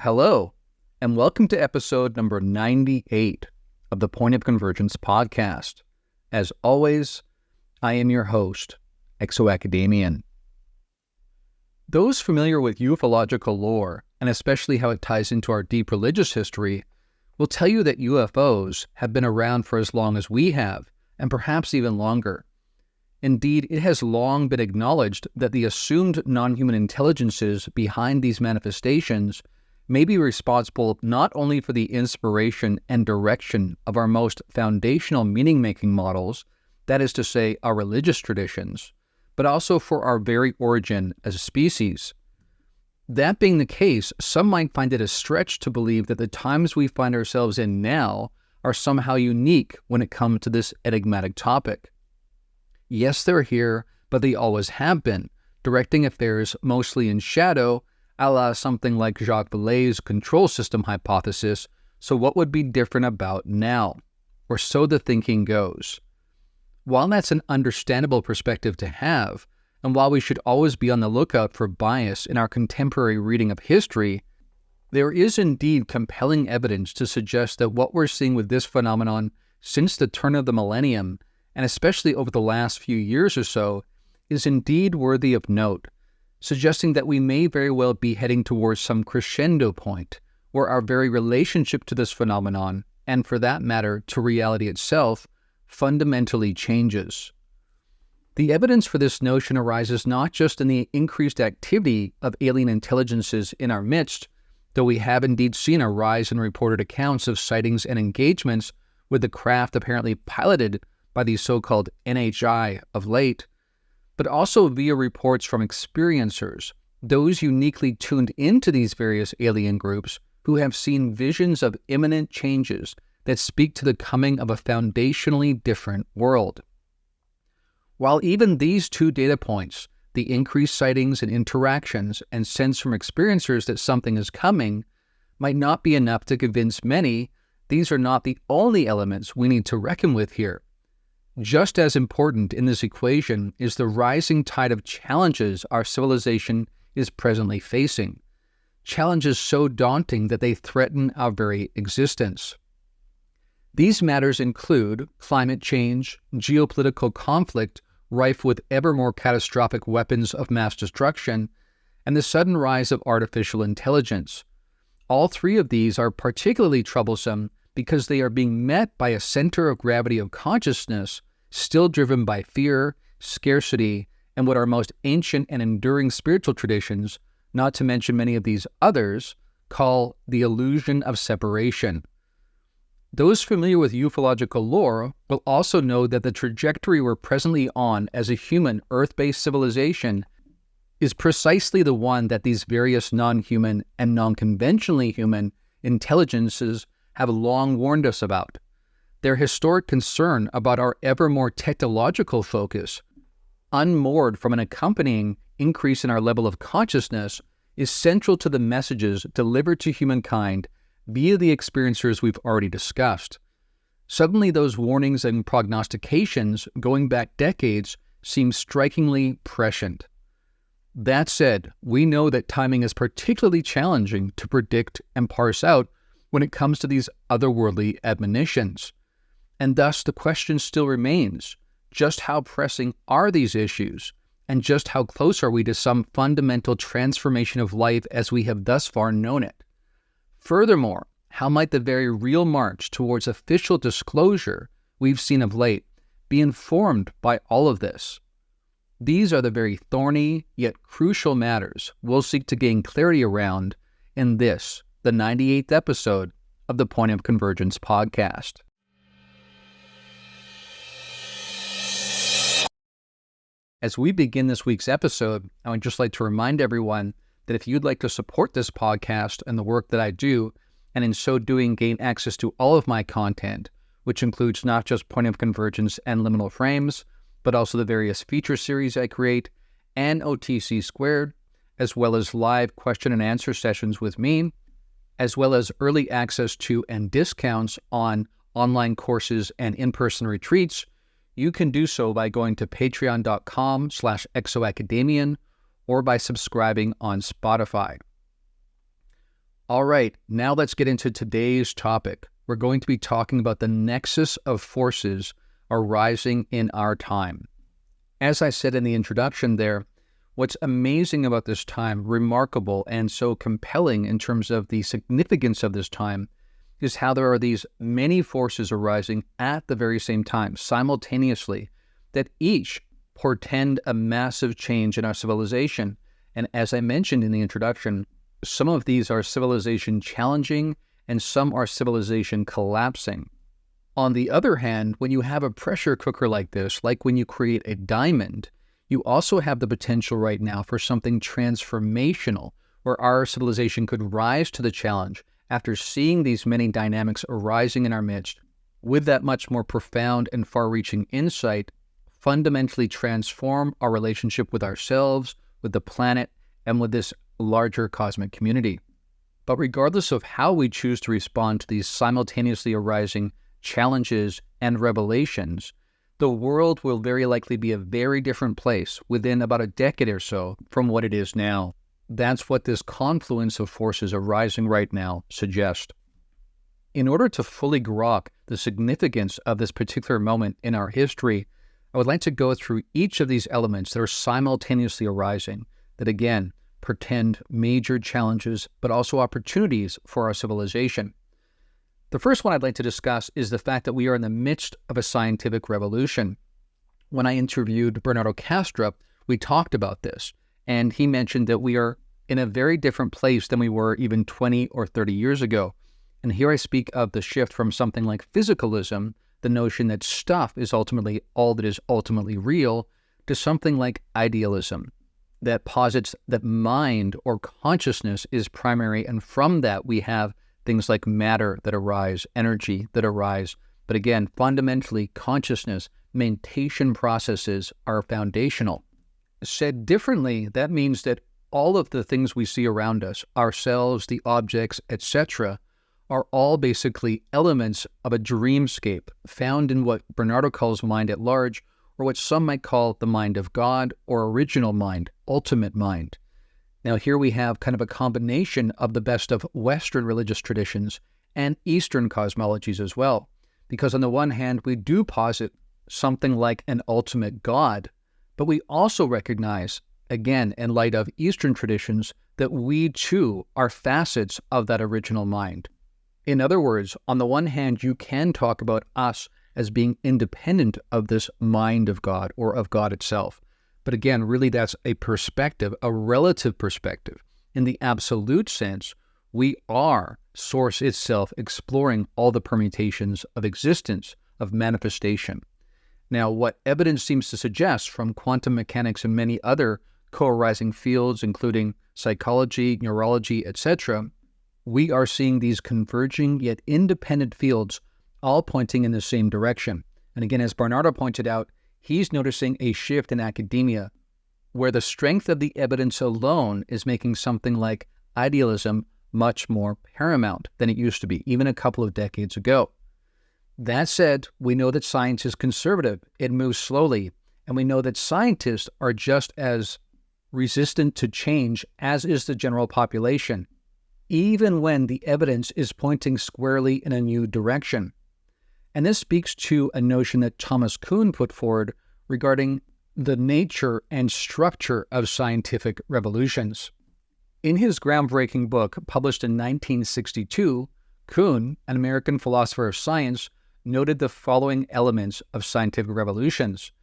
Hello, and welcome to episode number 98 of the Point of Convergence podcast. As always, I am your host, ExoAcademian. Those familiar with ufological lore, and especially how it ties into our deep religious history, will tell you that UFOs have been around for as long as we have, and perhaps even longer. Indeed, it has long been acknowledged that the assumed non-human intelligences behind these manifestations may be responsible not only for the inspiration and direction of our most foundational meaning-making models, that is to say, our religious traditions, but also for our very origin as a species. That being the case, some might find it a stretch to believe that the times we find ourselves in now are somehow unique when it comes to this enigmatic topic. Yes, they're here, but they always have been, directing affairs mostly in shadow, a la something like Jacques Vallee's control system hypothesis. So what would be different about now? Or so the thinking goes. While that's an understandable perspective to have, and while we should always be on the lookout for bias in our contemporary reading of history, there is indeed compelling evidence to suggest that what we're seeing with this phenomenon since the turn of the millennium, and especially over the last few years or so, is indeed worthy of note, suggesting that we may very well be heading towards some crescendo point where our very relationship to this phenomenon, and for that matter to reality itself, fundamentally changes. The evidence for this notion arises not just in the increased activity of alien intelligences in our midst, though we have indeed seen a rise in reported accounts of sightings and engagements with the craft apparently piloted by the so-called NHI of late, but also via reports from experiencers, those uniquely tuned into these various alien groups who have seen visions of imminent changes that speak to the coming of a foundationally different world. While even these two data points, the increased sightings and interactions and sense from experiencers that something is coming, might not be enough to convince many, these are not the only elements we need to reckon with here. Just as important in this equation is the rising tide of challenges our civilization is presently facing, challenges so daunting that they threaten our very existence. These matters include climate change, geopolitical conflict rife with ever more catastrophic weapons of mass destruction, and the sudden rise of artificial intelligence. All three of these are particularly troublesome because they are being met by a center of gravity of consciousness still driven by fear, scarcity, and what our most ancient and enduring spiritual traditions, not to mention many of these others, call the illusion of separation. Those familiar with ufological lore will also know that the trajectory we're presently on as a human Earth-based civilization is precisely the one that these various non-human and non-conventionally human intelligences have long warned us about. Their historic concern about our ever more technological focus, unmoored from an accompanying increase in our level of consciousness, is central to the messages delivered to humankind via the experiencers we've already discussed. Suddenly those warnings and prognostications going back decades seem strikingly prescient. That said, we know that timing is particularly challenging to predict and parse out when it comes to these otherworldly admonitions. And thus the question still remains, just how pressing are these issues, and just how close are we to some fundamental transformation of life as we have thus far known it? Furthermore, how might the very real march towards official disclosure we've seen of late be informed by all of this? These are the very thorny yet crucial matters we'll seek to gain clarity around in this, the 98th episode of the Point of Convergence podcast. As we begin this week's episode, I would just like to remind everyone that if you'd like to support this podcast and the work that I do, and in so doing gain access to all of my content, which includes not just Point of Convergence and Liminal Frames, but also the various feature series I create, and OTC Squared, as well as live question and answer sessions with me, as well as early access to and discounts on online courses and in-person retreats, you can do so by going to patreon.com/ExoAcademian or by subscribing on Spotify. All right, now let's get into today's topic. We're going to be talking about the nexus of forces arising in our time. As I said in the introduction there, what's amazing about this time, remarkable and so compelling in terms of the significance of this time, is how there are these many forces arising at the very same time, simultaneously, that each portend a massive change in our civilization. And as I mentioned in the introduction, some of these are civilization challenging and some are civilization collapsing. On the other hand, when you have a pressure cooker like this, like when you create a diamond, you also have the potential right now for something transformational, where our civilization could rise to the challenge after seeing these many dynamics arising in our midst, with that much more profound and far-reaching insight, fundamentally transform our relationship with ourselves, with the planet, and with this larger cosmic community. But regardless of how we choose to respond to these simultaneously arising challenges and revelations, the world will very likely be a very different place within about a decade or so from what it is now. That's what this confluence of forces arising right now suggests. In order to fully grok the significance of this particular moment in our history, I would like to go through each of these elements that are simultaneously arising, that again, portend major challenges, but also opportunities for our civilization. The first one I'd like to discuss is the fact that we are in the midst of a scientific revolution. When I interviewed Bernardo Kastrup, we talked about this, and he mentioned that we are in a very different place than we were even 20 or 30 years ago. And here I speak of the shift from something like physicalism, the notion that stuff is ultimately all that is ultimately real, to something like idealism, that posits that mind or consciousness is primary, and from that we have things like matter that arise, energy that arise. But again, fundamentally, consciousness, mentation processes are foundational. Said differently, that means that all of the things we see around us, ourselves, the objects, etc., are all basically elements of a dreamscape found in what Bernardo calls mind at large, or what some might call the mind of God, or original mind, ultimate mind. Now here we have kind of a combination of the best of Western religious traditions and Eastern cosmologies as well, because on the one hand we do posit something like an ultimate God, but we also recognize, again in light of Eastern traditions, that we too are facets of that original mind. In other words, on the one hand you can talk about us as being independent of this mind of God or of God itself. But again, really that's a perspective, a relative perspective. In the absolute sense, we are Source itself, exploring all the permutations of existence, of manifestation. Now, what evidence seems to suggest from quantum mechanics and many other co-arising fields, including psychology, neurology, etc., we are seeing these converging yet independent fields all pointing in the same direction. And again, as Bernardo pointed out, he's noticing a shift in academia where the strength of the evidence alone is making something like idealism much more paramount than it used to be, even a couple of decades ago. That said, we know that science is conservative. It moves slowly. And we know that scientists are just as resistant to change as is the general population, even when the evidence is pointing squarely in a new direction. And this speaks to a notion that Thomas Kuhn put forward regarding the nature and structure of scientific revolutions. In his groundbreaking book, published in 1962, Kuhn, an American philosopher of science, noted the following elements of scientific revolutions.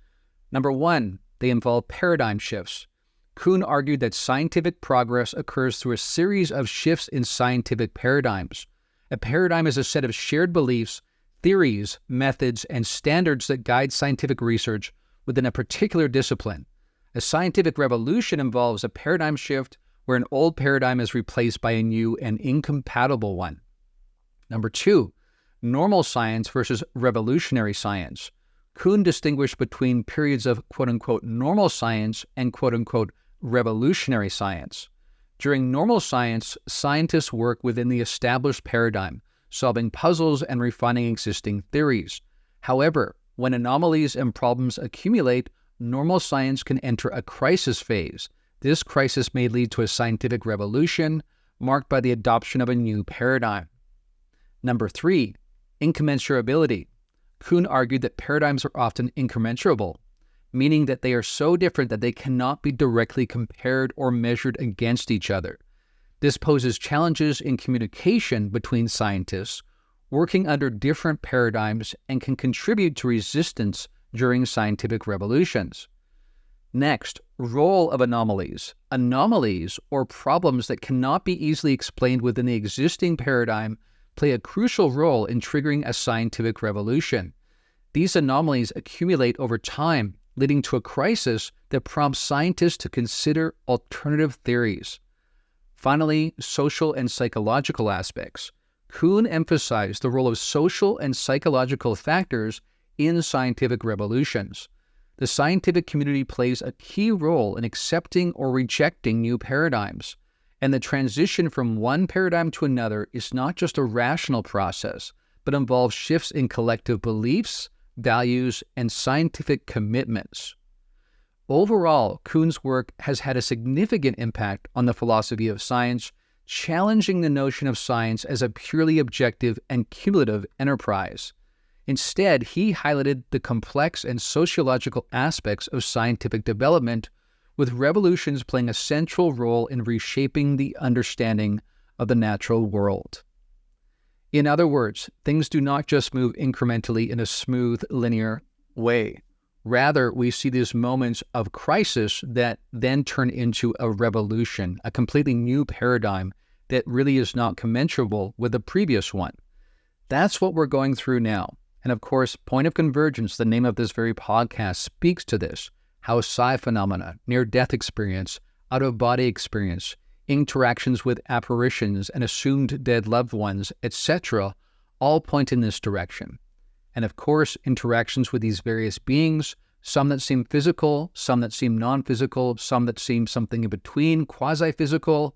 Number one, they involve paradigm shifts. Kuhn argued that scientific progress occurs through a series of shifts in scientific paradigms. A paradigm is a set of shared beliefs, theories, methods, and standards that guide scientific research within a particular discipline. A scientific revolution involves a paradigm shift where an old paradigm is replaced by a new and incompatible one. Number two, normal science versus revolutionary science. Kuhn distinguished between periods of quote-unquote normal science and quote-unquote revolutionary science. During normal science, scientists work within the established paradigm, solving puzzles and refining existing theories. However, when anomalies and problems accumulate, normal science can enter a crisis phase. This crisis may lead to a scientific revolution, marked by the adoption of a new paradigm. Number 3, incommensurability. Kuhn argued that paradigms are often incommensurable, meaning that they are so different that they cannot be directly compared or measured against each other. This poses challenges in communication between scientists working under different paradigms and can contribute to resistance during scientific revolutions. Next, role of anomalies. Anomalies, or problems that cannot be easily explained within the existing paradigm, play a crucial role in triggering a scientific revolution. These anomalies accumulate over time, leading to a crisis that prompts scientists to consider alternative theories. Finally, social and psychological aspects. Kuhn emphasized the role of social and psychological factors in scientific revolutions. The scientific community plays a key role in accepting or rejecting new paradigms, and the transition from one paradigm to another is not just a rational process, but involves shifts in collective beliefs, values, and scientific commitments. Overall, Kuhn's work has had a significant impact on the philosophy of science, challenging the notion of science as a purely objective and cumulative enterprise. Instead, he highlighted the complex and sociological aspects of scientific development, with revolutions playing a central role in reshaping the understanding of the natural world. In other words, things do not just move incrementally in a smooth, linear way. Rather, we see these moments of crisis that then turn into a revolution, a completely new paradigm that really is not commensurable with the previous one. That's what we're going through now. And of course, Point of Convergence, the name of this very podcast, speaks to this, how psi phenomena, near-death experience, out-of-body experience, interactions with apparitions and assumed dead loved ones, etc., all point in this direction. And of course, interactions with these various beings, some that seem physical, some that seem non-physical, some that seem something in between, quasi-physical.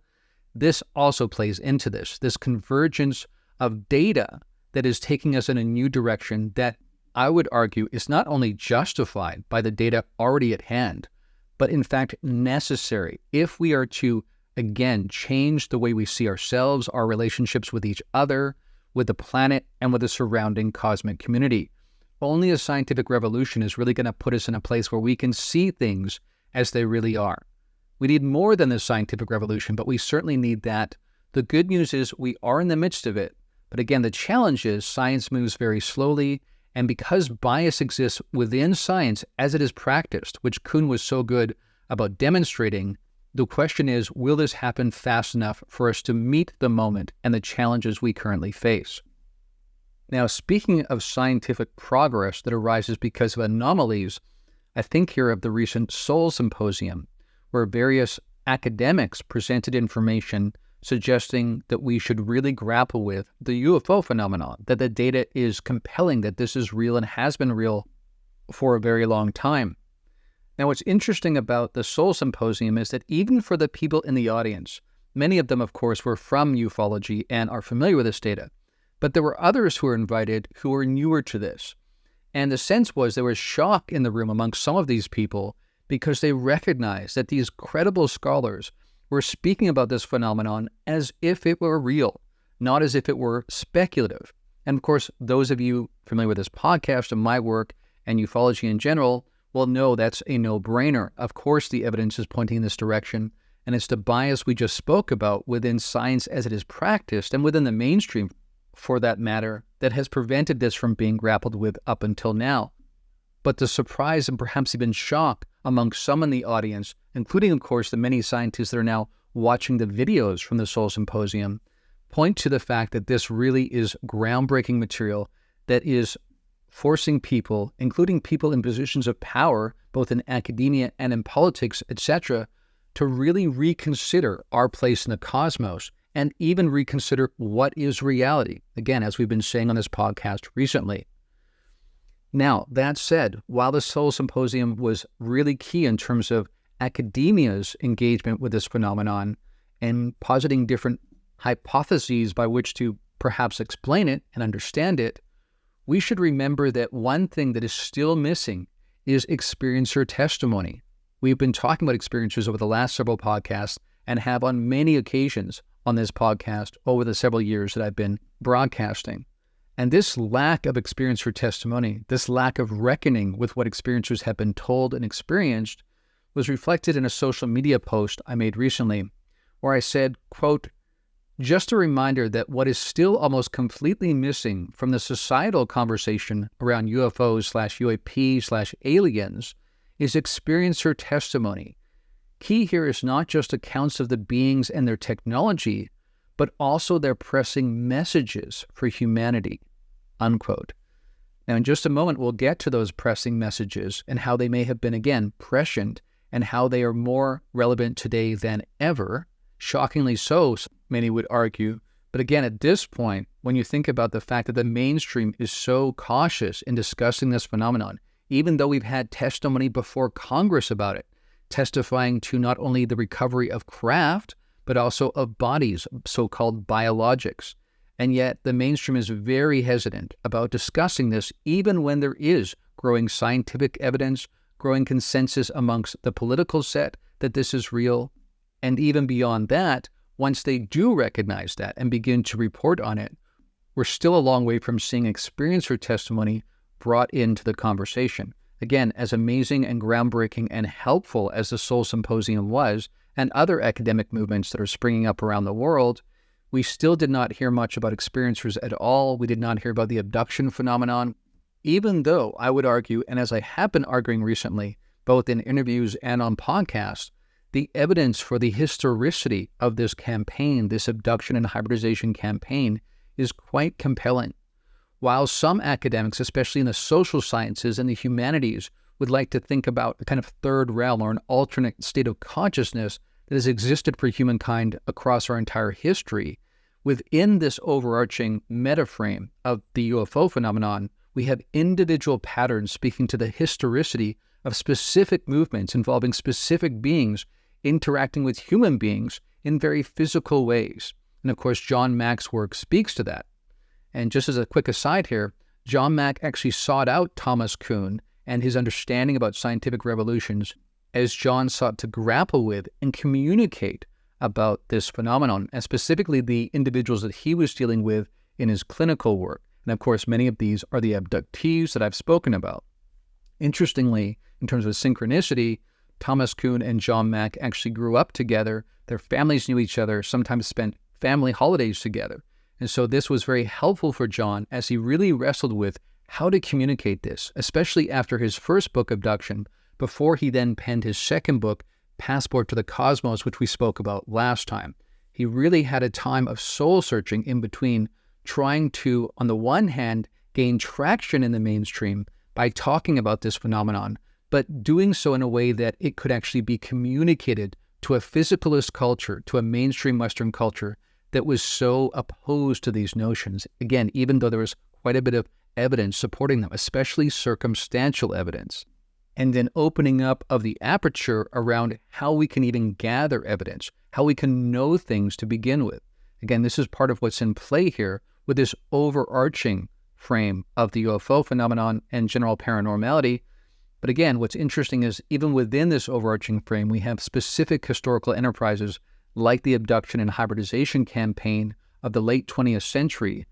This also plays into this convergence of data that is taking us in a new direction that I would argue is not only justified by the data already at hand, but in fact necessary if we are to, again, change the way we see ourselves, our relationships with each other, with the planet, and with the surrounding cosmic community. Only a scientific revolution is really going to put us in a place where we can see things as they really are. We need more than the scientific revolution, but we certainly need that. The good news is we are in the midst of it. But again, the challenge is science moves very slowly, and because bias exists within science as it is practiced, which Kuhn was so good about demonstrating, the question is, will this happen fast enough for us to meet the moment and the challenges we currently face? Now, speaking of scientific progress that arises because of anomalies, I think here of the recent Seoul Symposium, where various academics presented information suggesting that we should really grapple with the UFO phenomenon, that the data is compelling, that this is real and has been real for a very long time. Now, what's interesting about the Seoul Symposium is that even for the people in the audience, many of them, of course, were from ufology and are familiar with this data, but there were others who were invited who were newer to this. And the sense was there was shock in the room among some of these people because they recognized that these credible scholars were speaking about this phenomenon as if it were real, not as if it were speculative. And of course, those of you familiar with this podcast and my work and ufology in general will know that's a no-brainer. Of course, the evidence is pointing in this direction, and it's the bias we just spoke about within science as it is practiced and within the mainstream, for that matter, that has prevented this from being grappled with up until now. But the surprise and perhaps even shock among some in the audience, including, of course, the many scientists that are now watching the videos from the Seoul Symposium, point to the fact that this really is groundbreaking material that is forcing people, including people in positions of power, both in academia and in politics, etc., to really reconsider our place in the cosmos and even reconsider what is reality, again, as we've been saying on this podcast recently. Now, that said, while the Seoul Symposium was really key in terms of academia's engagement with this phenomenon and positing different hypotheses by which to perhaps explain it and understand it, we should remember that one thing that is still missing is experiencer testimony. We've been talking about experiencers over the last several podcasts and have on many occasions on this podcast over the several years that I've been broadcasting. And this lack of experiencer testimony, this lack of reckoning with what experiencers have been told and experienced, was reflected in a social media post I made recently, where I said, quote, "Just a reminder that what is still almost completely missing from the societal conversation around UFOs/UAP/aliens is experiencer testimony. Key here is not just accounts of the beings and their technology, but also their pressing messages for humanity," unquote. Now, in just a moment, we'll get to those pressing messages and how they may have been, again, prescient, and how they are more relevant today than ever. Shockingly so, many would argue. But again, at this point, when you think about the fact that the mainstream is so cautious in discussing this phenomenon, even though we've had testimony before Congress about it, testifying to not only the recovery of craft, but also of bodies, so-called biologics. And yet the mainstream is very hesitant about discussing this, even when there is growing scientific evidence, growing consensus amongst the political set that this is real. And even beyond that, once they do recognize that and begin to report on it, we're still a long way from seeing experiencer testimony brought into the conversation. Again, as amazing and groundbreaking and helpful as the Seoul Symposium was, and other academic movements that are springing up around the world, we still did not hear much about experiencers at all. We did not hear about the abduction phenomenon, even though I would argue, and as I have been arguing recently, both in interviews and on podcasts, the evidence for the historicity of this campaign, this abduction and hybridization campaign, is quite compelling. While some academics, especially in the social sciences and the humanities, would like to think about a kind of third realm or an alternate state of consciousness that has existed for humankind across our entire history, within this overarching metaframe of the UFO phenomenon, we have individual patterns speaking to the historicity of specific movements involving specific beings interacting with human beings in very physical ways. And of course, John Mack's work speaks to that. And just as a quick aside here, John Mack actually sought out Thomas Kuhn and his understanding about scientific revolutions as John sought to grapple with and communicate about this phenomenon, and specifically the individuals that he was dealing with in his clinical work. And of course, many of these are the abductees that I've spoken about. Interestingly, in terms of synchronicity, Thomas Kuhn and John Mack actually grew up together. Their families knew each other, sometimes spent family holidays together. And so this was very helpful for John as he really wrestled with how to communicate this, especially after his first book, Abduction, before he then penned his second book, Passport to the Cosmos, which we spoke about last time. He really had a time of soul searching in between, trying to, on the one hand, gain traction in the mainstream by talking about this phenomenon, but doing so in a way that it could actually be communicated to a physicalist culture, to a mainstream Western culture that was so opposed to these notions. Again, even though there was quite a bit of evidence supporting them, especially circumstantial evidence. And then opening up of the aperture around how we can even gather evidence, how we can know things to begin with. Again, this is part of what's in play here with this overarching frame of the UFO phenomenon and general paranormality. But again, what's interesting is even within this overarching frame, we have specific historical enterprises like the abduction and hybridization campaign of the late 20th century.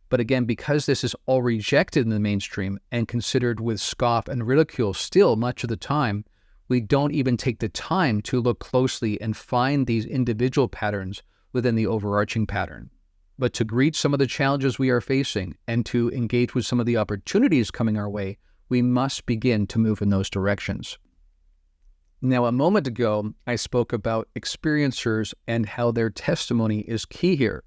But again, because this is all rejected in the mainstream and considered with scoff and ridicule still much of the time, we don't even take the time to look closely and find these individual patterns within the overarching pattern. But to greet some of the challenges we are facing and to engage with some of the opportunities coming our way, we must begin to move in those directions. Now, a moment ago, I spoke about experiencers and how their testimony is key here.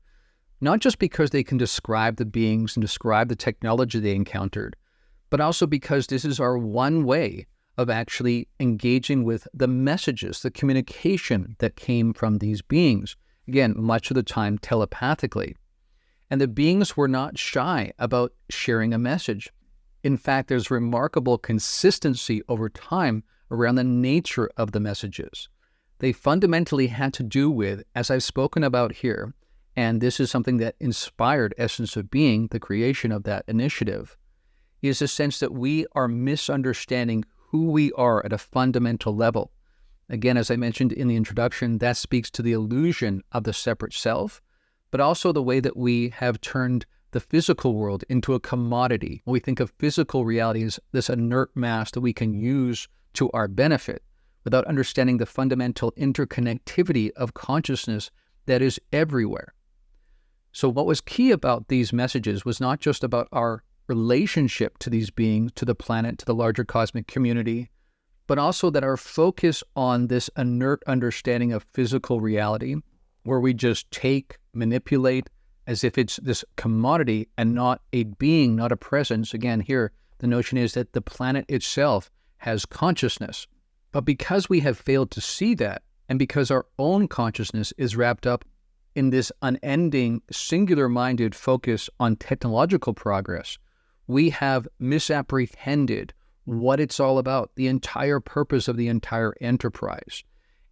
Not just because they can describe the beings and describe the technology they encountered, but also because this is our one way of actually engaging with the messages, the communication that came from these beings. Again, much of the time telepathically. And the beings were not shy about sharing a message. In fact, there's remarkable consistency over time around the nature of the messages. They fundamentally had to do with, as I've spoken about here, and this is something that inspired Essence of Being, the creation of that initiative, is a sense that we are misunderstanding who we are at a fundamental level. Again, as I mentioned in the introduction, that speaks to the illusion of the separate self, but also the way that we have turned the physical world into a commodity. When we think of physical reality as this inert mass that we can use to our benefit without understanding the fundamental interconnectivity of consciousness that is everywhere. So what was key about these messages was not just about our relationship to these beings, to the planet, to the larger cosmic community, but also that our focus on this inert understanding of physical reality, where we just take, manipulate, as if it's this commodity and not a being, not a presence. Again, here, the notion is that the planet itself has consciousness. But because we have failed to see that, and because our own consciousness is wrapped up in this unending, singular-minded focus on technological progress, we have misapprehended what it's all about, the entire purpose of the entire enterprise.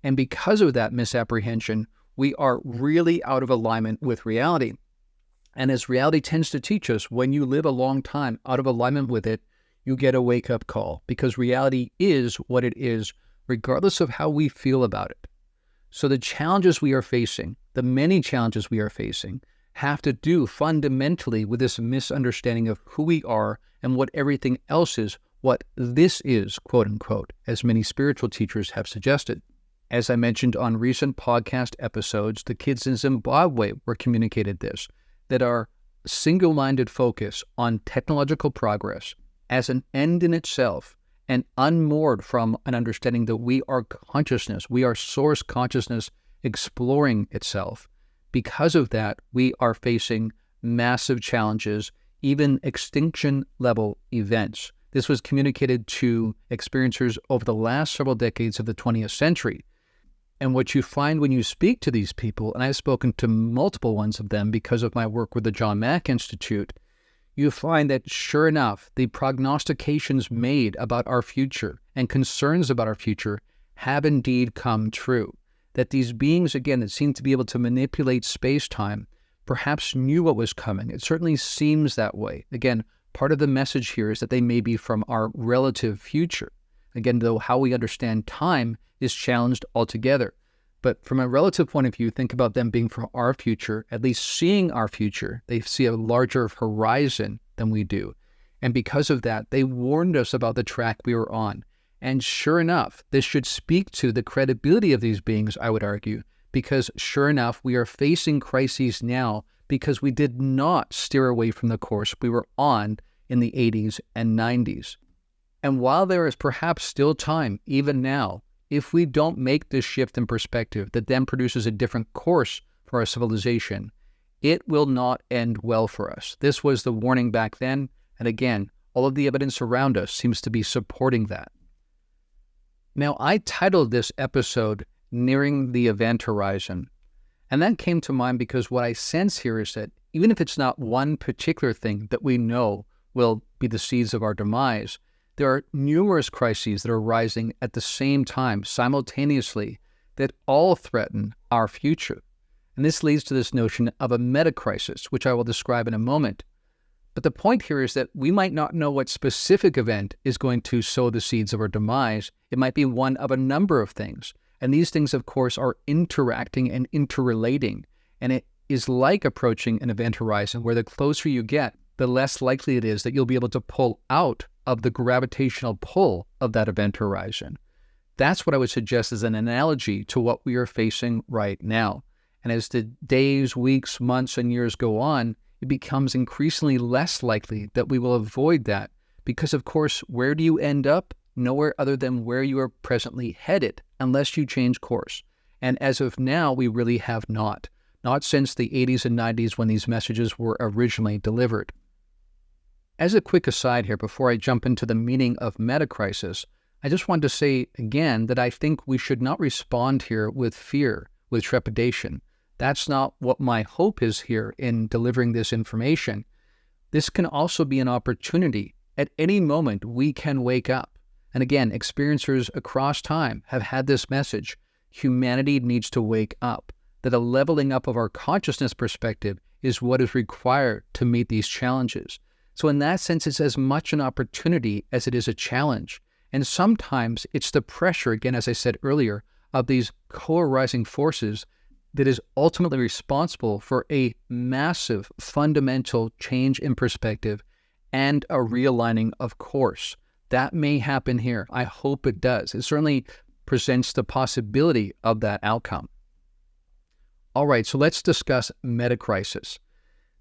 And because of that misapprehension, we are really out of alignment with reality. And as reality tends to teach us, when you live a long time out of alignment with it, you get a wake-up call, because reality is what it is, regardless of how we feel about it. So the challenges we are facing, the many challenges we are facing, have to do fundamentally with this misunderstanding of who we are and what everything else is, what this is, quote unquote, as many spiritual teachers have suggested. As I mentioned on recent podcast episodes, the kids in Zimbabwe were communicated this, that our single-minded focus on technological progress as an end in itself and unmoored from an understanding that we are consciousness, we are source consciousness exploring itself. Because of that, we are facing massive challenges, even extinction-level events. This was communicated to experiencers over the last several decades of the 20th century. And what you find when you speak to these people, and I've spoken to multiple ones of them because of my work with the John Mack Institute, you find that sure enough, the prognostications made about our future and concerns about our future have indeed come true. That these beings, again, that seem to be able to manipulate space-time, perhaps knew what was coming. It certainly seems that way. Again, part of the message here is that they may be from our relative future. Again, though how we understand time is challenged altogether. But from a relative point of view, think about them being from our future, at least seeing our future. They see a larger horizon than we do. And because of that, they warned us about the track we were on. And sure enough, this should speak to the credibility of these beings, I would argue, because sure enough, we are facing crises now because we did not steer away from the course we were on in the 80s and 90s. And while there is perhaps still time, even now, if we don't make this shift in perspective that then produces a different course for our civilization, it will not end well for us. This was the warning back then, and again, all of the evidence around us seems to be supporting that. Now, I titled this episode, Nearing the Event Horizon, and that came to mind because what I sense here is that even if it's not one particular thing that we know will be the seeds of our demise, there are numerous crises that are rising at the same time, simultaneously, that all threaten our future. And this leads to this notion of a meta-crisis, which I will describe in a moment. But the point here is that we might not know what specific event is going to sow the seeds of our demise. It might be one of a number of things. And these things, of course, are interacting and interrelating. And it is like approaching an event horizon where the closer you get, the less likely it is that you'll be able to pull out of the gravitational pull of that event horizon. That's what I would suggest as an analogy to what we are facing right now. And as the days, weeks, months, and years go on, it becomes increasingly less likely that we will avoid that because, of course, where do you end up? Nowhere other than where you are presently headed, unless you change course. And as of now, we really have not since the 80s and 90s when these messages were originally delivered. As a quick aside here, before I jump into the meaning of metacrisis, I just want to say again that I think we should not respond here with fear, with trepidation. That's not what my hope is here in delivering this information. This can also be an opportunity. At any moment, we can wake up. And again, experiencers across time have had this message. Humanity needs to wake up. That a leveling up of our consciousness perspective is what is required to meet these challenges. So in that sense, it's as much an opportunity as it is a challenge. And sometimes it's the pressure, again, as I said earlier, of these co-arising forces that is ultimately responsible for a massive fundamental change in perspective and a realigning of course. That may happen here. I hope it does. It certainly presents the possibility of that outcome. All right, so let's discuss metacrisis.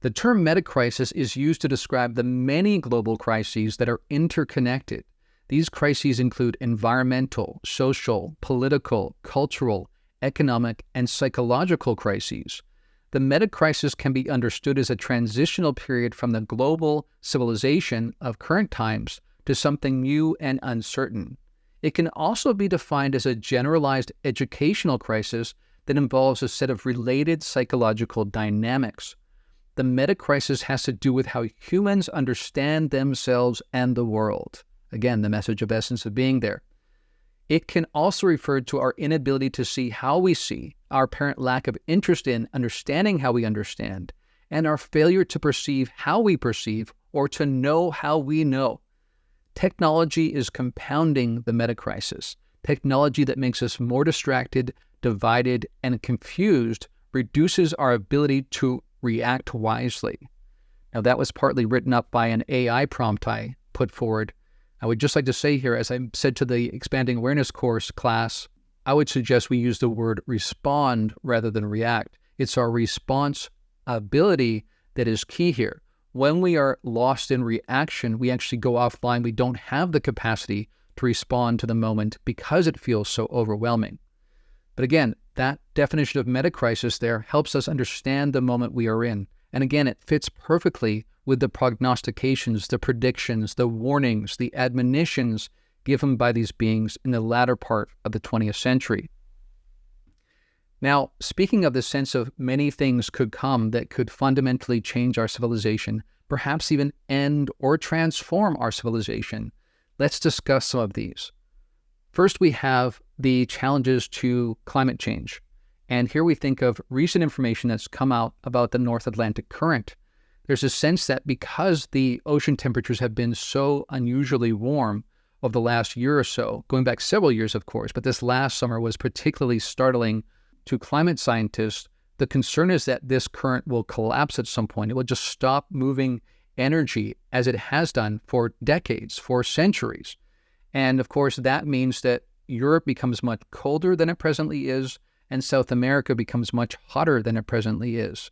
The term metacrisis is used to describe the many global crises that are interconnected. These crises include environmental, social, political, cultural, economic, and psychological crises. The metacrisis can be understood as a transitional period from the global civilization of current times to something new and uncertain. It can also be defined as a generalized educational crisis that involves a set of related psychological dynamics. The metacrisis has to do with how humans understand themselves and the world. Again, the message of essence of being there. It can also refer to our inability to see how we see, our apparent lack of interest in understanding how we understand, and our failure to perceive how we perceive or to know how we know. Technology is compounding the metacrisis. Technology that makes us more distracted, divided, and confused reduces our ability to react wisely. Now, that was partly written up by an AI prompt I put forward. I would just like to say here, as I said to the Expanding Awareness course class, I would suggest we use the word respond rather than react. It's our response ability that is key here. When we are lost in reaction, we actually go offline. We don't have the capacity to respond to the moment because it feels so overwhelming. But again, that definition of metacrisis there helps us understand the moment we are in. And again, it fits perfectly with the prognostications, the predictions, the warnings, the admonitions given by these beings in the latter part of the 20th century. Now, speaking of the sense of many things could come that could fundamentally change our civilization, perhaps even end or transform our civilization, let's discuss some of these. First, we have the challenges to climate change. And here we think of recent information that's come out about the North Atlantic Current. There's a sense that because the ocean temperatures have been so unusually warm over the last year or so, going back several years, of course, but this last summer was particularly startling to climate scientists. The concern is that this current will collapse at some point. It will just stop moving energy as it has done for decades, for centuries. And of course, that means that Europe becomes much colder than it presently is, and South America becomes much hotter than it presently is.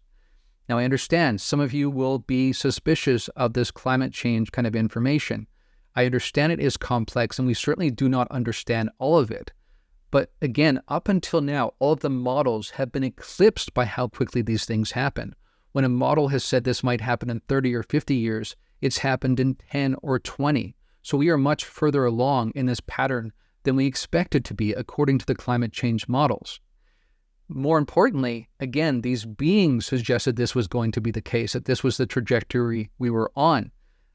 Now, I understand some of you will be suspicious of this climate change kind of information. I understand it is complex, and we certainly do not understand all of it. But again, up until now, all of the models have been eclipsed by how quickly these things happen. When a model has said this might happen in 30 or 50 years, it's happened in 10 or 20. So we are much further along in this pattern than we expected to be according to the climate change models. More importantly, again, these beings suggested this was going to be the case, that this was the trajectory we were on.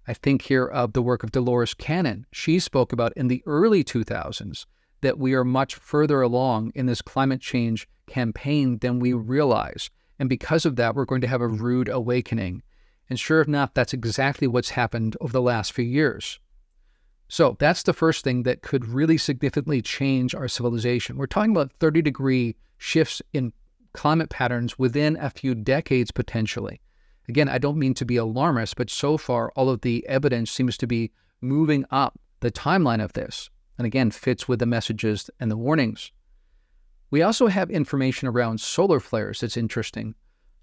I think here of the work of Dolores Cannon. She spoke about in the early 2000s that we are much further along in this climate change campaign than we realize. And because of that, we're going to have a rude awakening. And sure enough, that's exactly what's happened over the last few years. So that's the first thing that could really significantly change our civilization. We're talking about 30-degree shifts in climate patterns within a few decades potentially. Again, I don't mean to be alarmist, but so far all of the evidence seems to be moving up the timeline of this, and again, fits with the messages and the warnings. We also have information around solar flares that's interesting,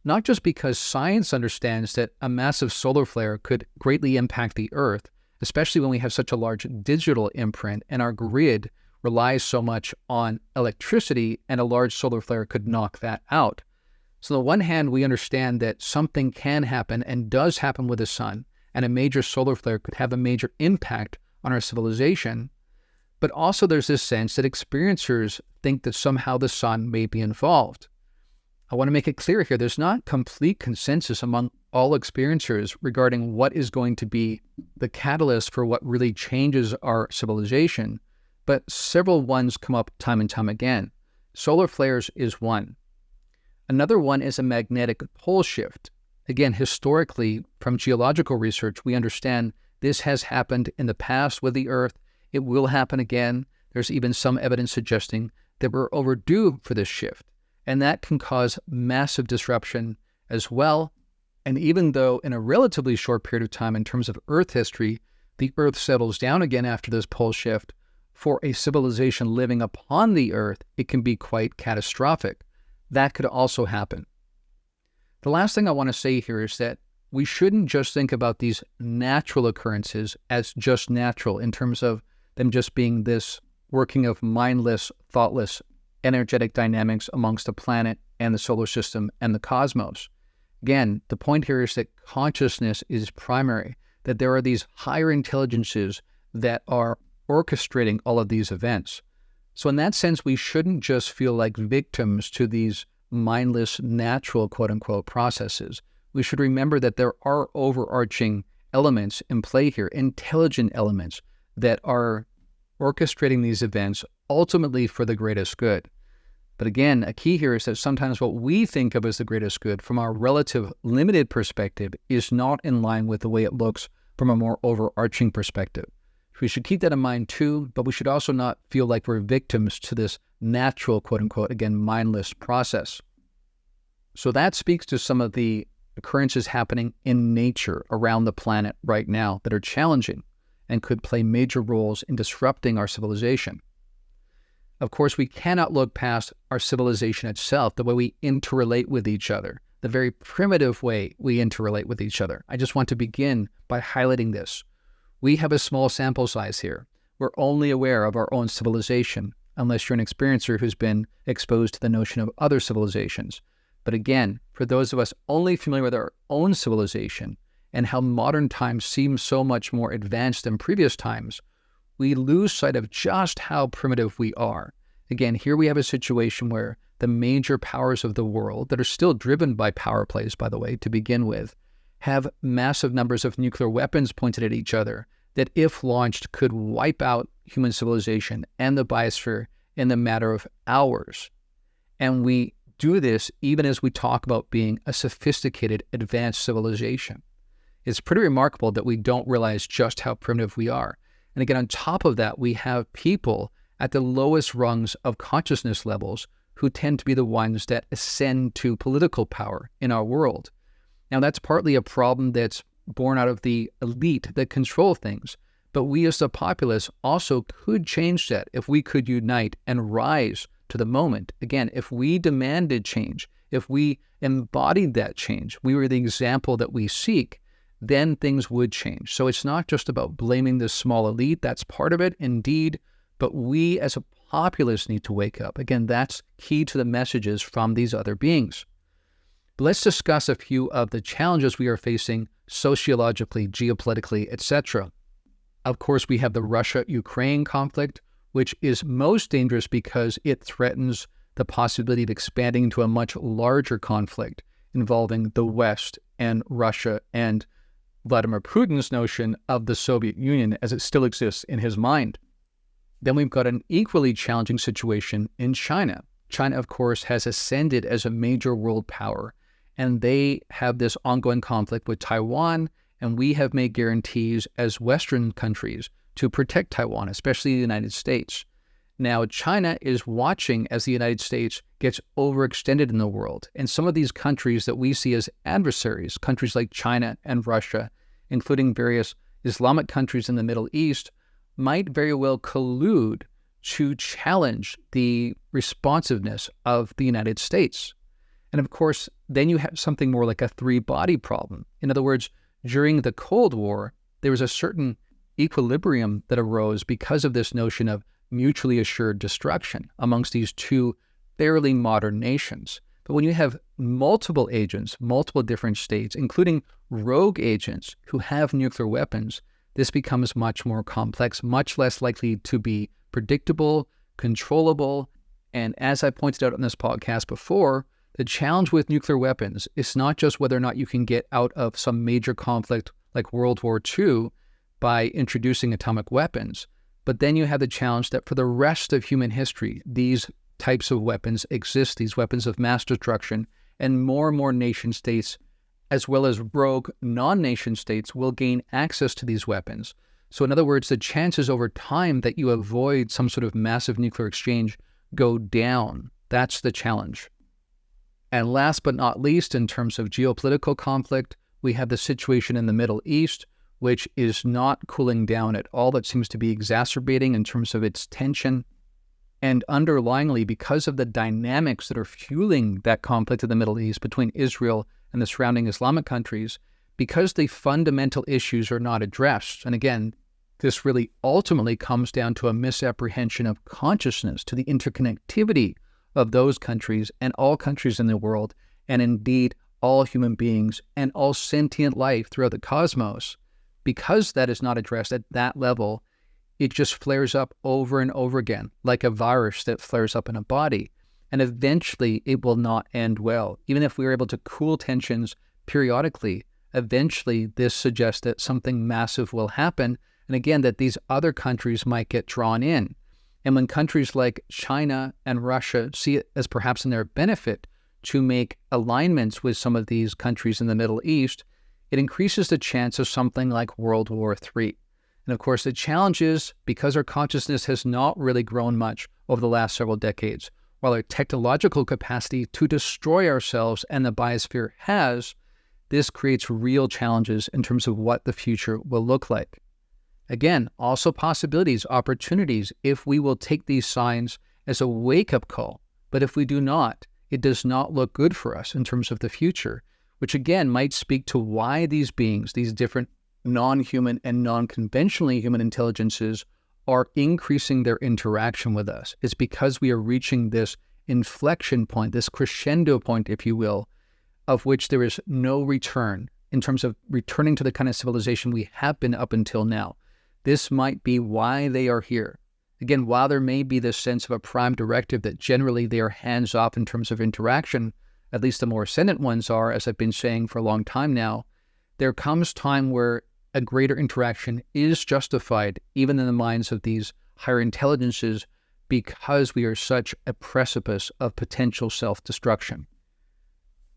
not just because science understands that a massive solar flare could greatly impact the Earth, especially when we have such a large digital imprint and our grid relies so much on electricity, and a large solar flare could knock that out. So on the one hand, we understand that something can happen and does happen with the sun, and a major solar flare could have a major impact on our civilization. But also there's this sense that experiencers think that somehow the sun may be involved. I want to make it clear here, there's not complete consensus among all experiencers regarding what is going to be the catalyst for what really changes our civilization, but several ones come up time and time again. Solar flares is one. Another one is a magnetic pole shift. Again, historically, from geological research, we understand this has happened in the past with the Earth. It will happen again. There's even some evidence suggesting that we're overdue for this shift, and that can cause massive disruption as well. And even though in a relatively short period of time in terms of Earth history, the Earth settles down again after this pole shift, for a civilization living upon the Earth, it can be quite catastrophic. That could also happen. The last thing I want to say here is that we shouldn't just think about these natural occurrences as just natural in terms of them just being this working of mindless, thoughtless, energetic dynamics amongst the planet and the solar system and the cosmos. Again, the point here is that consciousness is primary, that there are these higher intelligences that are orchestrating all of these events. So in that sense, we shouldn't just feel like victims to these mindless, natural, quote-unquote, processes. We should remember that there are overarching elements in play here, intelligent elements that are orchestrating these events ultimately for the greatest good. But again, a key here is that sometimes what we think of as the greatest good from our relative limited perspective is not in line with the way it looks from a more overarching perspective. We should keep that in mind too, but we should also not feel like we're victims to this natural, quote-unquote, again, mindless process. So that speaks to some of the occurrences happening in nature around the planet right now that are challenging and could play major roles in disrupting our civilization. Of course, we cannot look past our civilization itself, the way we interrelate with each other, the very primitive way we interrelate with each other. I just want to begin by highlighting this. We have a small sample size here. We're only aware of our own civilization, unless you're an experiencer who's been exposed to the notion of other civilizations. But again, for those of us only familiar with our own civilization and how modern times seem so much more advanced than previous times, we lose sight of just how primitive we are. Again, here we have a situation where the major powers of the world, that are still driven by power plays, by the way, to begin with, have massive numbers of nuclear weapons pointed at each other that, if launched, could wipe out human civilization and the biosphere in the matter of hours. And we do this even as we talk about being a sophisticated, advanced civilization. It's pretty remarkable that we don't realize just how primitive we are. And again, on top of that, we have people at the lowest rungs of consciousness levels who tend to be the ones that ascend to political power in our world. Now, that's partly a problem that's born out of the elite that control things, but we as the populace also could change that if we could unite and rise to the moment. Again, if we demanded change, if we embodied that change, we were the example that we seek, then things would change. So it's not just about blaming the small elite. That's part of it, indeed, but we as a populace need to wake up. Again, that's key to the messages from these other beings. But let's discuss a few of the challenges we are facing sociologically, geopolitically, etc. Of course, we have the Russia-Ukraine conflict, which is most dangerous because it threatens the possibility of expanding into a much larger conflict involving the West and Russia and Vladimir Putin's notion of the Soviet Union as it still exists in his mind. Then we've got an equally challenging situation in China. China, of course, has ascended as a major world power, and they have this ongoing conflict with Taiwan, and we have made guarantees as Western countries to protect Taiwan, especially the United States. Now, China is watching as the United States gets overextended in the world, and some of these countries that we see as adversaries, countries like China and Russia, including various Islamic countries in the Middle East, might very well collude to challenge the responsiveness of the United States. And of course, then you have something more like a three-body problem. In other words, during the Cold War, there was a certain equilibrium that arose because of this notion of mutually assured destruction amongst these two fairly modern nations. But when you have multiple agents, multiple different states, including rogue agents who have nuclear weapons, this becomes much more complex, much less likely to be predictable, controllable. And as I pointed out on this podcast before, the challenge with nuclear weapons is not just whether or not you can get out of some major conflict like World War II by introducing atomic weapons, but then you have the challenge that for the rest of human history, these types of weapons exist, these weapons of mass destruction, and more nation states, as well as rogue non-nation states, will gain access to these weapons. So in other words, the chances over time that you avoid some sort of massive nuclear exchange go down. That's the challenge. And last but not least, in terms of geopolitical conflict, we have the situation in the Middle East, which is not cooling down at all. That seems to be exacerbating in terms of its tension. And underlyingly, because of the dynamics that are fueling that conflict in the Middle East between Israel and the surrounding Islamic countries, because the fundamental issues are not addressed, and again, this really ultimately comes down to a misapprehension of consciousness, to the interconnectivity of those countries and all countries in the world, and indeed all human beings and all sentient life throughout the cosmos. Because that is not addressed at that level, it just flares up over and over again, like a virus that flares up in a body. And eventually it will not end well. Even if we are able to cool tensions periodically, eventually this suggests that something massive will happen. And again, that these other countries might get drawn in. And when countries like China and Russia see it as perhaps in their benefit to make alignments with some of these countries in the Middle East, it increases the chance of something like World War III. And of course, the challenge is, because our consciousness has not really grown much over the last several decades, while our technological capacity to destroy ourselves and the biosphere has, this creates real challenges in terms of what the future will look like. Again, also possibilities, opportunities, if we will take these signs as a wake-up call. But if we do not, it does not look good for us in terms of the future, which again might speak to why these beings, these different non-human and non-conventionally human intelligences, are increasing their interaction with us. It's because we are reaching this inflection point, this crescendo point, if you will, of which there is no return in terms of returning to the kind of civilization we have been up until now. This might be why they are here. Again, while there may be this sense of a prime directive that generally they are hands-off in terms of interaction, at least the more ascendant ones are, as I've been saying for a long time now, there comes time where a greater interaction is justified, even in the minds of these higher intelligences, because we are such a precipice of potential self-destruction.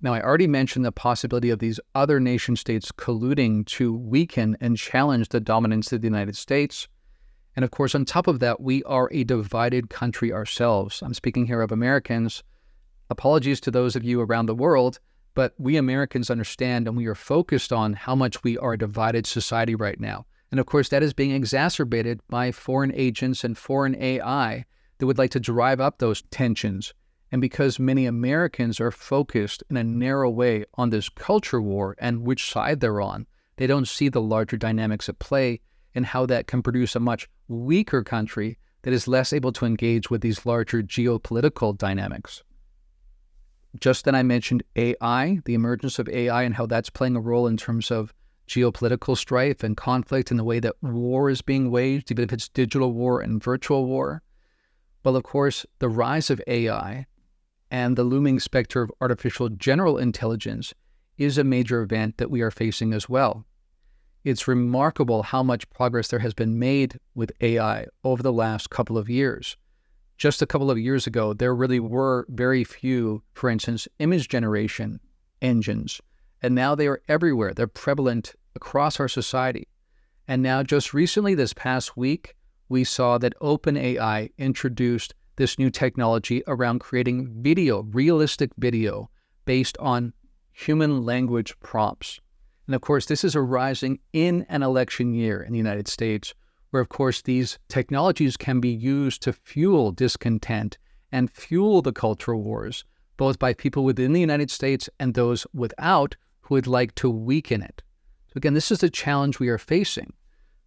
Now, I already mentioned the possibility of these other nation-states colluding to weaken and challenge the dominance of the United States. And of course, on top of that, we are a divided country ourselves. I'm speaking here of Americans. Apologies to those of you around the world, but we Americans understand and we are focused on how much we are a divided society right now. And of course, that is being exacerbated by foreign agents and foreign AI that would like to drive up those tensions. And because many Americans are focused in a narrow way on this culture war and which side they're on, they don't see the larger dynamics at play and how that can produce a much weaker country that is less able to engage with these larger geopolitical dynamics. Just then I mentioned AI, the emergence of AI and how that's playing a role in terms of geopolitical strife and conflict and the way that war is being waged, even if it's digital war and virtual war. Well, of course, the rise of AI and the looming specter of artificial general intelligence is a major event that we are facing as well. It's remarkable how much progress there has been made with AI over the last couple of years. Just a couple of years ago, there really were very few, for instance, image generation engines, and now they are everywhere. They're prevalent across our society. And now just recently, this past week, we saw that OpenAI introduced this new technology around creating video, realistic video, based on human language prompts. And of course, this is arising in an election year in the United States, where of course these technologies can be used to fuel discontent and fuel the cultural wars, both by people within the United States and those without who would like to weaken it. So again, this is the challenge we are facing.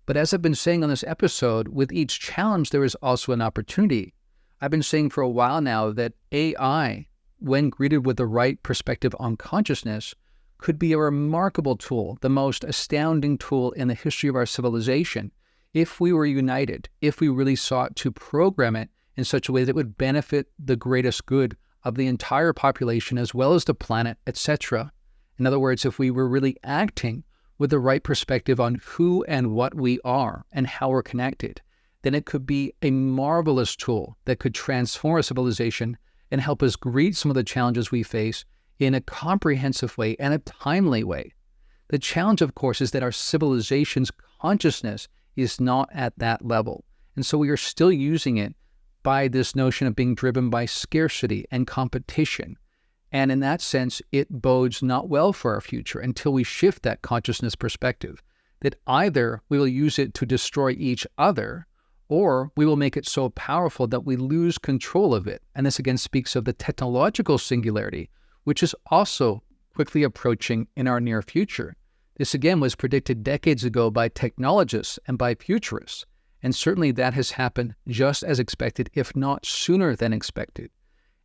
But as I've been saying on this episode, with each challenge, there is also an opportunity. I've been saying for a while now that AI, when greeted with the right perspective on consciousness, could be a remarkable tool, the most astounding tool in the history of our civilization, if we were united, if we really sought to program it in such a way that would benefit the greatest good of the entire population as well as the planet, etc. In other words, if we were really acting with the right perspective on who and what we are and how we're connected, then it could be a marvelous tool that could transform our civilization and help us greet some of the challenges we face in a comprehensive way and a timely way. The challenge, of course, is that our civilization's consciousness is not at that level. And so we are still using it by this notion of being driven by scarcity and competition. And in that sense, it bodes not well for our future until we shift that consciousness perspective, that either we will use it to destroy each other, or we will make it so powerful that we lose control of it. And this again speaks of the technological singularity, which is also quickly approaching in our near future. This again was predicted decades ago by technologists and by futurists. And certainly that has happened just as expected, if not sooner than expected.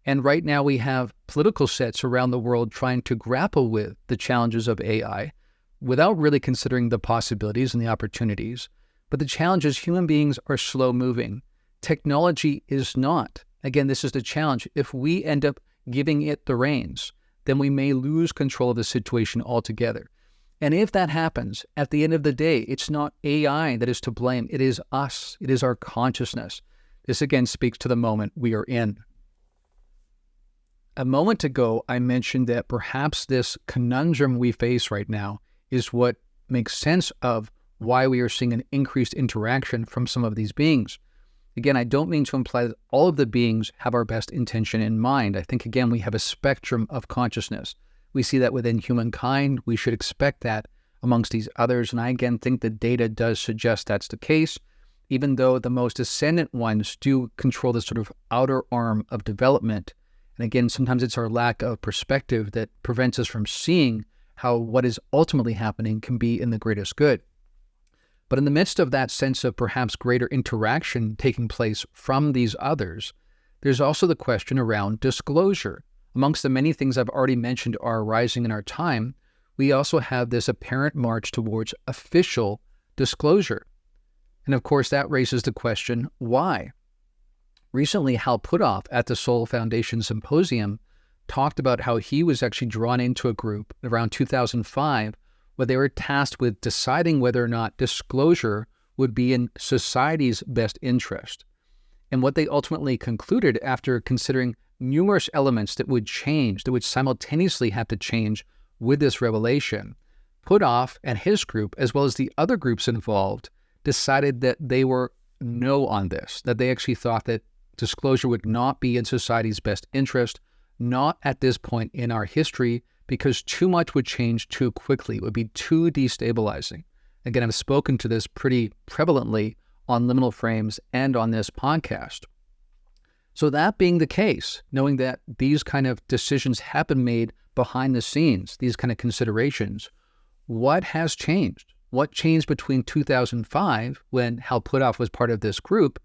And right now we have political sets around the world trying to grapple with the challenges of AI without really considering the possibilities and the opportunities. But the challenge is human beings are slow moving. Technology is not. Again, this is the challenge. If we end up giving it the reins, then we may lose control of the situation altogether. And if that happens, at the end of the day, it's not AI that is to blame. It is us. It is our consciousness. This again speaks to the moment we are in. A moment ago, I mentioned that perhaps this conundrum we face right now is what makes sense of why we are seeing an increased interaction from some of these beings. Again, I don't mean to imply that all of the beings have our best intention in mind. I think, again, we have a spectrum of consciousness. We see that within humankind. We should expect that amongst these others. And I, again, think the data does suggest that's the case, even though the most ascendant ones do control the sort of outer arm of development. And again, sometimes it's our lack of perspective that prevents us from seeing how what is ultimately happening can be in the greatest good. But in the midst of that sense of perhaps greater interaction taking place from these others, there's also the question around disclosure. Amongst the many things I've already mentioned are arising in our time, we also have this apparent march towards official disclosure. And of course, that raises the question, why? Recently, Hal Puthoff at the Soul Foundation Symposium talked about how he was actually drawn into a group around 2005 where they were tasked with deciding whether or not disclosure would be in society's best interest. And what they ultimately concluded after considering numerous elements that would change, that would simultaneously have to change with this revelation, Puthoff and his group, as well as the other groups involved, decided that they were no on this, that they actually thought that disclosure would not be in society's best interest, not at this point in our history, because too much would change too quickly. It would be too destabilizing. Again, I've spoken to this pretty prevalently on Liminal Frames and on this podcast. So that being the case, knowing that these kind of decisions have been made behind the scenes, these kind of considerations, what has changed? What changed between 2005, when Hal Puthoff was part of this group,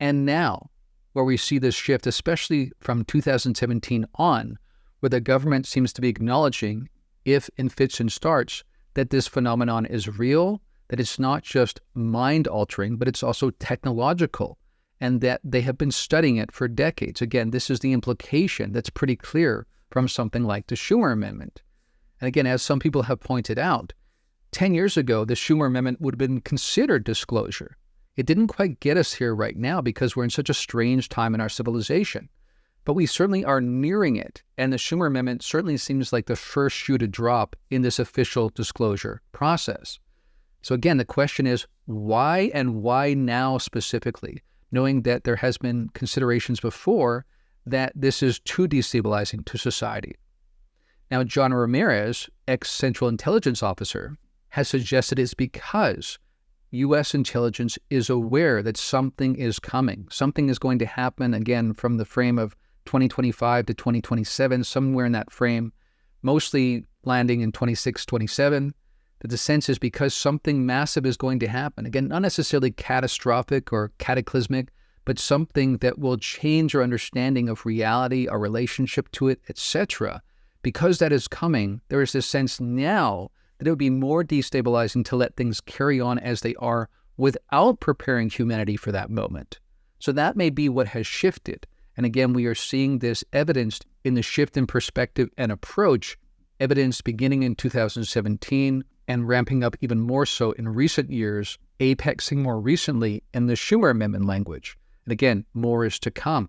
and now, where we see this shift, especially from 2017 on, where the government seems to be acknowledging, if in fits and starts, that this phenomenon is real, that it's not just mind-altering, but it's also technological, and that they have been studying it for decades. Again, this is the implication that's pretty clear from something like the Schumer Amendment. And again, as some people have pointed out, 10 years ago, the Schumer Amendment would have been considered disclosure. It didn't quite get us here right now because we're in such a strange time in our civilization. But we certainly are nearing it, and the Schumer Amendment certainly seems like the first shoe to drop in this official disclosure process. So again, the question is, why and why now specifically, knowing that there has been considerations before that this is too destabilizing to society? Now, John Ramirez, ex-Central Intelligence Officer, has suggested it's because U.S. intelligence is aware that something is coming. Something is going to happen, again, from the frame of 2025 to 2027, somewhere in that frame, mostly landing in 26, 27. That the sense is because something massive is going to happen. Again, not necessarily catastrophic or cataclysmic, but something that will change our understanding of reality, our relationship to it, etc. Because that is coming, there is this sense now that it would be more destabilizing to let things carry on as they are without preparing humanity for that moment. So that may be what has shifted. And again, we are seeing this evidenced in the shift in perspective and approach, evidenced beginning in 2017 and ramping up even more so in recent years, apexing more recently in the Schumer Amendment language. And again, more is to come.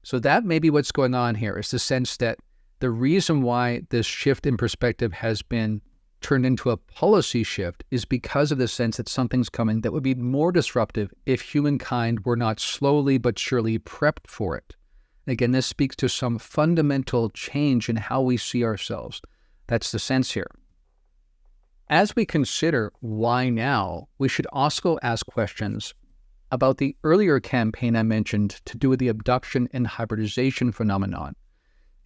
So that may be what's going on here, is the sense that the reason why this shift in perspective has been turned into a policy shift is because of the sense that something's coming that would be more disruptive if humankind were not slowly but surely prepped for it. Again, this speaks to some fundamental change in how we see ourselves. That's the sense here. As we consider why now, we should also ask questions about the earlier campaign I mentioned to do with the abduction and hybridization phenomenon.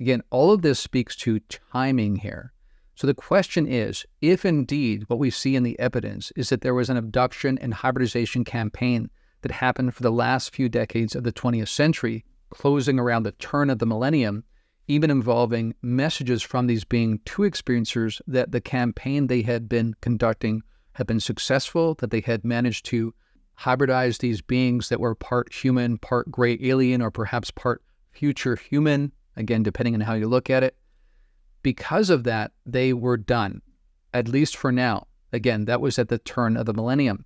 Again, all of this speaks to timing here. So the question is, if indeed what we see in the evidence is that there was an abduction and hybridization campaign that happened for the last few decades of the 20th century, closing around the turn of the millennium, even involving messages from these being to experiencers that the campaign they had been conducting had been successful, that they had managed to hybridize these beings that were part human, part gray alien, or perhaps part future human, again, depending on how you look at it. Because of that, they were done, at least for now. Again, that was at the turn of the millennium.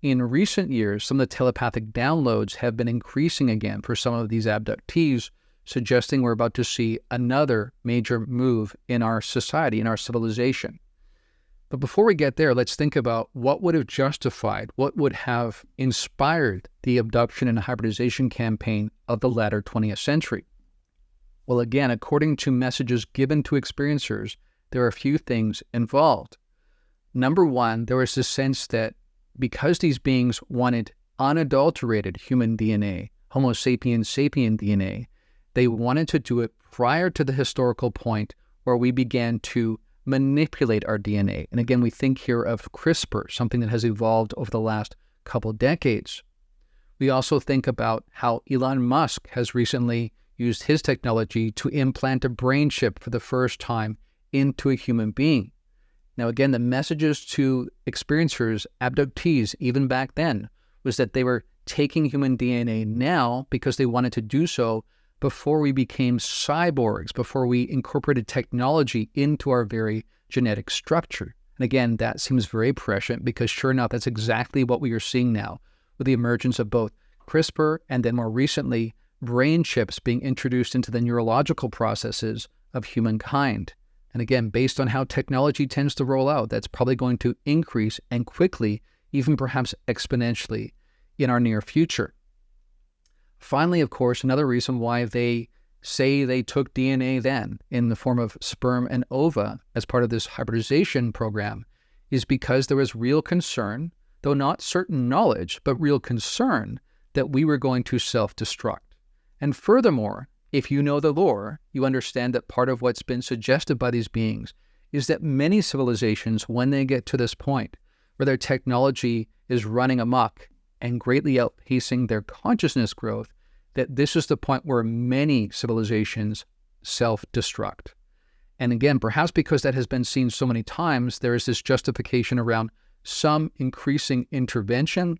In recent years, some of the telepathic downloads have been increasing again for some of these abductees, suggesting we're about to see another major move in our society, in our civilization. But before we get there, let's think about what would have justified, what would have inspired the abduction and hybridization campaign of the latter 20th century. Well, again, according to messages given to experiencers, there are a few things involved. Number one, there was this sense that because these beings wanted unadulterated human DNA, Homo sapiens sapien DNA, they wanted to do it prior to the historical point where we began to manipulate our DNA. And again, we think here of CRISPR, something that has evolved over the last couple decades. We also think about how Elon Musk has recently used his technology to implant a brain chip for the first time into a human being. Now, again, the messages to experiencers, abductees, even back then, was that they were taking human DNA now because they wanted to do so before we became cyborgs, before we incorporated technology into our very genetic structure. And again, that seems very prescient because sure enough, that's exactly what we are seeing now with the emergence of both CRISPR and then more recently, brain chips being introduced into the neurological processes of humankind. And again, based on how technology tends to roll out, that's probably going to increase and quickly, even perhaps exponentially in our near future. Finally, of course, another reason why they say they took DNA then in the form of sperm and ova as part of this hybridization program is because there was real concern, though not certain knowledge, but real concern that we were going to self-destruct. And furthermore, if you know the lore, you understand that part of what's been suggested by these beings is that many civilizations, when they get to this point where their technology is running amok and greatly outpacing their consciousness growth, that this is the point where many civilizations self-destruct. And again, perhaps because that has been seen so many times, there is this justification around some increasing intervention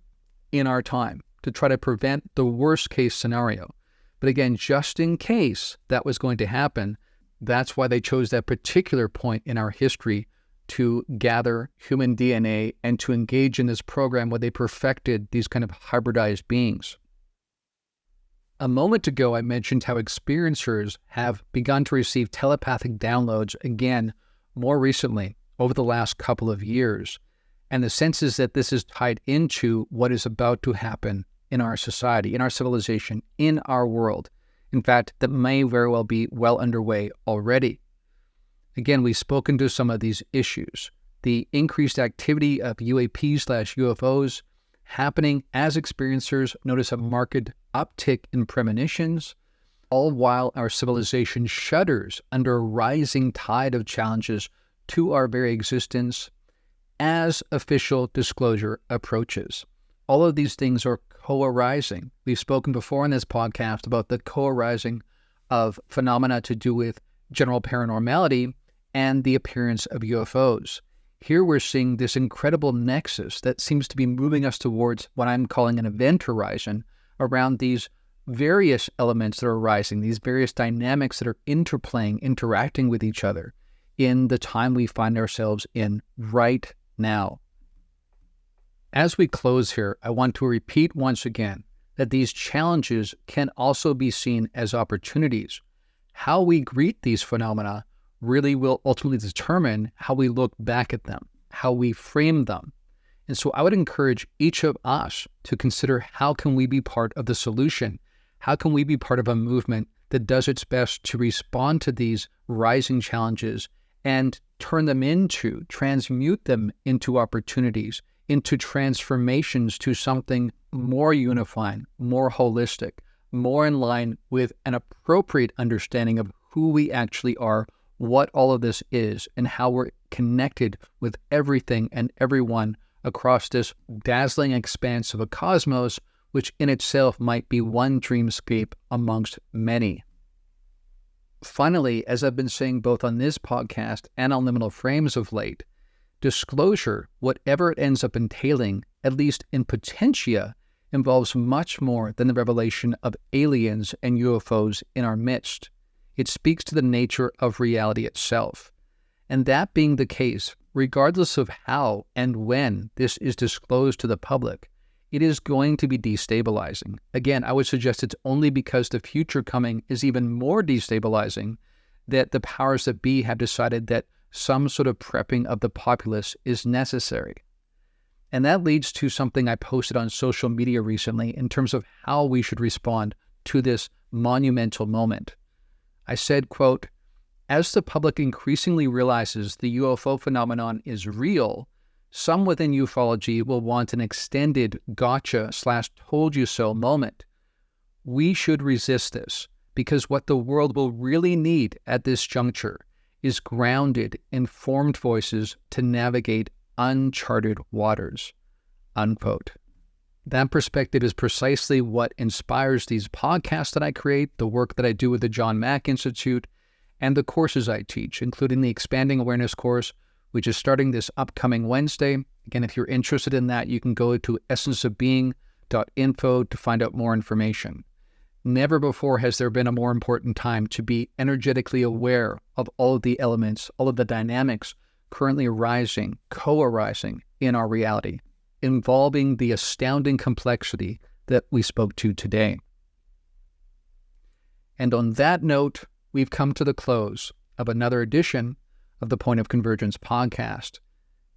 in our time to try to prevent the worst case scenario. But again, just in case that was going to happen, that's why they chose that particular point in our history to gather human DNA and to engage in this program where they perfected these kind of hybridized beings. A moment ago, I mentioned how experiencers have begun to receive telepathic downloads again more recently over the last couple of years. And the sense is that this is tied into what is about to happen in our society, in our civilization, in our world. In fact, that may very well be well underway already. Again, we've spoken to some of these issues. The increased activity of UAPs/UFOs happening as experiencers notice a marked uptick in premonitions, all while our civilization shudders under a rising tide of challenges to our very existence as official disclosure approaches. All of these things are co-arising. We've spoken before in this podcast about the co-arising of phenomena to do with general paranormality and the appearance of UFOs. Here we're seeing this incredible nexus that seems to be moving us towards what I'm calling an event horizon around these various elements that are arising, these various dynamics that are interplaying, interacting with each other in the time we find ourselves in right now. As we close here, I want to repeat once again that these challenges can also be seen as opportunities. How we greet these phenomena really will ultimately determine how we look back at them, how we frame them. And so I would encourage each of us to consider, how can we be part of the solution? How can we be part of a movement that does its best to respond to these rising challenges and transmute them into opportunities, into transformations to something more unifying, more holistic, more in line with an appropriate understanding of who we actually are, what all of this is, and how we're connected with everything and everyone across this dazzling expanse of a cosmos, which in itself might be one dreamscape amongst many. Finally, as I've been saying both on this podcast and on Liminal Frames of late, disclosure, whatever it ends up entailing, at least in potentia, involves much more than the revelation of aliens and UFOs in our midst. It speaks to the nature of reality itself. And that being the case, regardless of how and when this is disclosed to the public, it is going to be destabilizing. Again, I would suggest it's only because the future coming is even more destabilizing that the powers that be have decided that some sort of prepping of the populace is necessary. And that leads to something I posted on social media recently in terms of how we should respond to this monumental moment. I said, quote, "As the public increasingly realizes the UFO phenomenon is real, some within ufology will want an extended gotcha/told you so moment. We should resist this, because what the world will really need at this juncture is grounded, informed voices to navigate uncharted waters." Unquote. That perspective is precisely what inspires these podcasts that I create, the work that I do with the John Mack Institute, and the courses I teach, including the Expanding Awareness course, which is starting this upcoming Wednesday. Again, if you're interested in that, you can go to essenceofbeing.info to find out more information. Never before has there been a more important time to be energetically aware of all of the elements, all of the dynamics currently arising, co-arising in our reality, involving the astounding complexity that we spoke to today. And on that note, we've come to the close of another edition of the Point of Convergence podcast.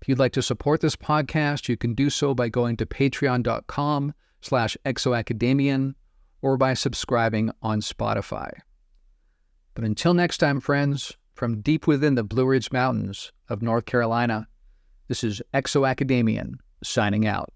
If you'd like to support this podcast, you can do so by going to patreon.com/ExoAcademian or by subscribing on Spotify. But until next time, friends, from deep within the Blue Ridge Mountains of North Carolina, this is ExoAcademian signing out.